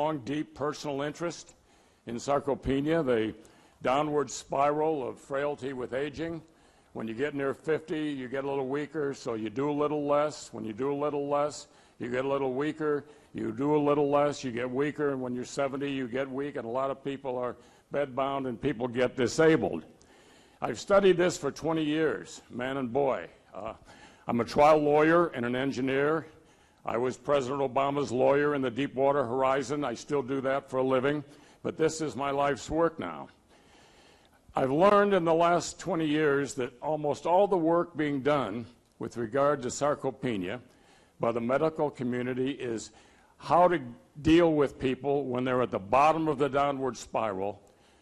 long, deep personal interest in sarcopenia, the downward spiral of frailty with aging. When you get near 50, you get a little weaker, so you do a little less. When you do a little less, you get a little weaker. You do a little less, you get weaker, and when you're 70, you get weak, and a lot of people are bedbound and people get disabled. I've studied this for 20 years, man and boy. I'm a trial lawyer and an engineer. I was President Obama's lawyer in the Deepwater Horizon. I still do that for a living, but this is my life's work now. I've learned in the last 20 years that almost all the work being done with regard to sarcopenia by the medical community is how to deal with people when they're at the bottom of the downward spiral,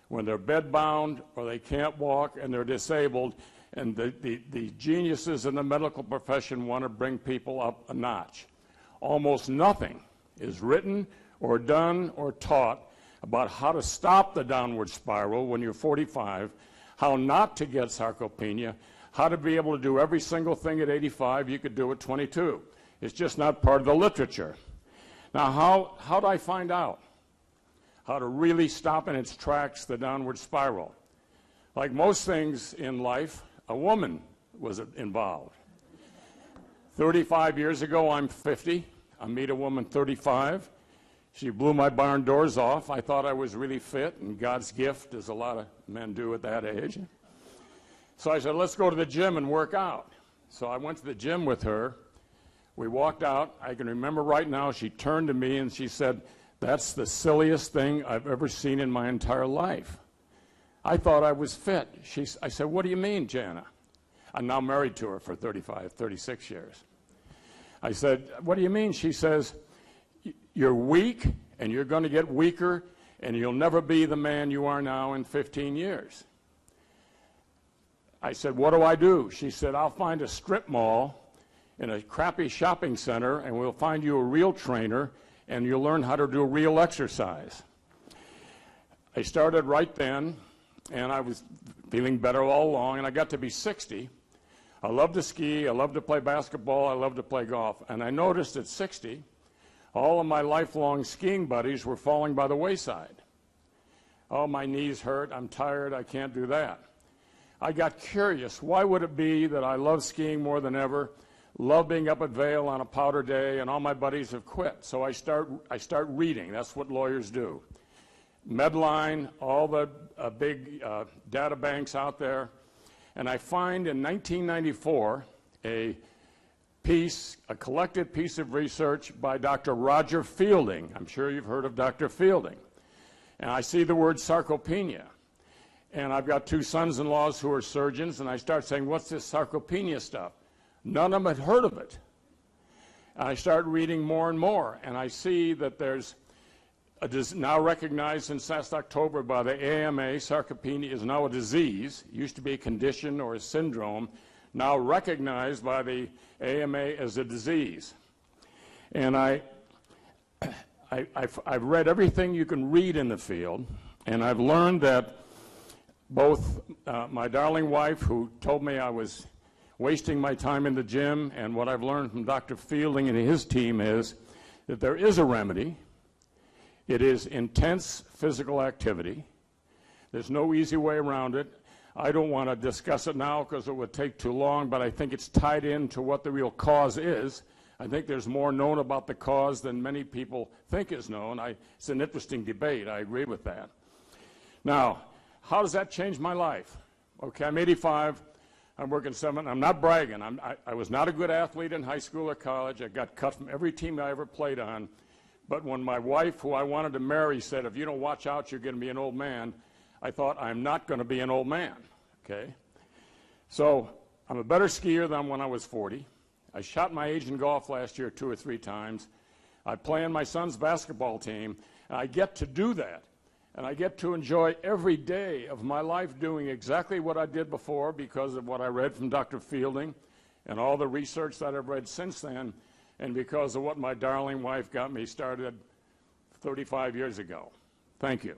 when they're bedbound or they can't walk and they're disabled, and the geniuses in the medical profession want to bring people up a notch. Almost nothing is written or done or taught about how to stop the downward spiral when you're 45, how not to get sarcopenia, how to be able to do every single thing at 85 you could do at 22. It's just not part of the literature. Now, how do I find out how to really stop in its tracks the downward spiral? Like most things in life, a woman was involved. 35 years ago, I'm 50. I meet a woman 35. She blew my barn doors off. I thought I was really fit, and God's gift, as a lot of men do at that age. So I said, let's go to the gym and work out. So I went to the gym with her. We walked out. I can remember right now, she turned to me and she said, "That's the silliest thing I've ever seen in my entire life." I thought I was fit. I said, "What do you mean, Jana?" I'm now married to her for 36 years. I said, "What do you mean?" She says, "You're weak and you're going to get weaker and you'll never be the man you are now in 15 years. I said, "What do I do?" She said, "I'll find a strip mall in a crappy shopping center and we'll find you a real trainer and you'll learn how to do real exercise." I started right then, and I was feeling better all along, and I got to be 60. I love to ski, I love to play basketball, I love to play golf, and I noticed at 60, all of my lifelong skiing buddies were falling by the wayside. Oh, my knees hurt, I'm tired, I can't do that. I got curious, why would it be that I love skiing more than ever, love being up at Vail on a powder day, and all my buddies have quit? So I start reading. That's what lawyers do. Medline, all the big data banks out there. And I find in 1994 a collected piece of research by Dr. Roger Fielding. I'm sure you've heard of Dr. Fielding. And I see the word sarcopenia. And I've got two sons-in-laws who are surgeons, and I start saying, "What's this sarcopenia stuff?" None of them had heard of it. And I start reading more and more, and I see that there's now recognized since last October by the AMA, sarcopenia is now a disease. It used to be a condition or a syndrome, now recognized by the AMA as a disease. And I've read everything you can read in the field, and I've learned that both my darling wife, who told me I was wasting my time in the gym, and what I've learned from Dr. Fielding and his team is that there is a remedy. It is intense physical activity. There's no easy way around it. I don't want to discuss it now because it would take too long, but I think it's tied into what the real cause is. I think there's more known about the cause than many people think is known. It's an interesting debate. I agree with that. Now, how does that change my life? Okay, I'm 85. I'm working 7. I'm not bragging. I was not a good athlete in high school or college. I got cut from every team I ever played on. But when my wife, who I wanted to marry, said, "If you don't watch out, you're going to be an old man," I thought, I'm not going to be an old man. Okay? So I'm a better skier than when I was 40. I shot my age in golf last year 2 or 3 times. I play on my son's basketball team, and I get to do that. And I get to enjoy every day of my life doing exactly what I did before because of what I read from Dr. Fielding and all the research that I've read since then, and because of what my darling wife got me started 35 years ago. Thank you.